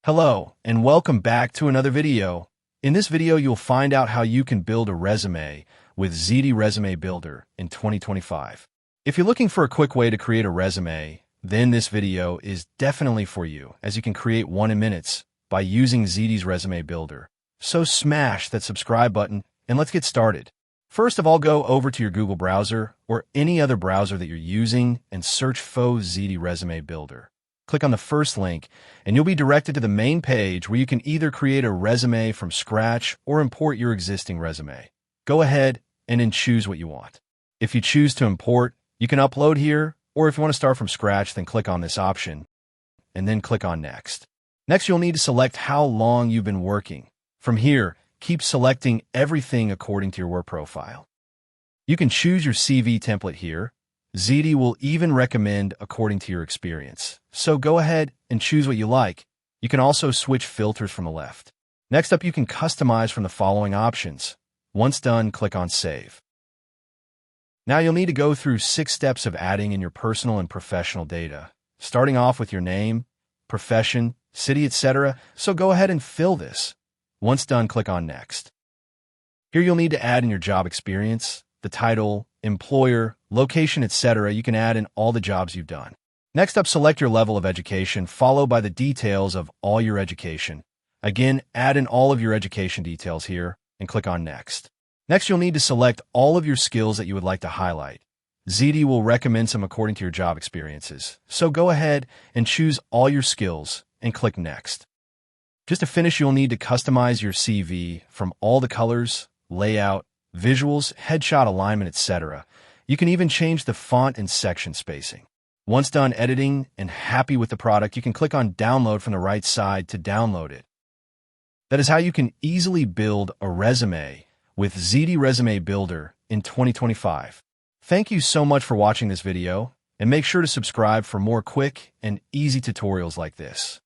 Hello, and welcome back to another video. In this video, you'll find out how you can build a resume with Zety Resume Builder in 2025. If you're looking for a quick way to create a resume, then this video is definitely for you, as you can create one in minutes by using Zety's Resume Builder. So smash that subscribe button, and let's get started. First of all, go over to your Google browser or any other browser that you're using and search for Zety Resume Builder. Click on the first link, and you'll be directed to the main page where you can either create a resume from scratch or import your existing resume. Go ahead and then choose what you want. If you choose to import, you can upload here, or if you want to start from scratch, then click on this option, and then click on Next. Next, you'll need to select how long you've been working. From here, keep selecting everything according to your work profile. You can choose your CV template here. Zety will even recommend according to your experience. So go ahead and choose what you like. You can also switch filters from the left. Next up, you can customize from the following options. Once done, click on Save. Now you'll need to go through 6 steps of adding in your personal and professional data, starting off with your name, profession, city, etc. So go ahead and fill this. Once done, click on Next. Here you'll need to add in your job experience, the title, employer, location, etc. You can add in all the jobs you've done. Next up, select your level of education, followed by the details of all your education. Again, add in all of your education details here and click on Next. Next, you'll need to select all of your skills that you would like to highlight. Zety will recommend some according to your job experiences. So go ahead and choose all your skills and click Next. Just to finish, you'll need to customize your CV from all the colors, layout, visuals, headshot alignment, etc. You can even change the font and section spacing. Once done editing and happy with the product, you can click on Download from the right side to download it. That is how you can easily build a resume with Zety Resume Builder in 2025. Thank you so much for watching this video, and make sure to subscribe for more quick and easy tutorials like this.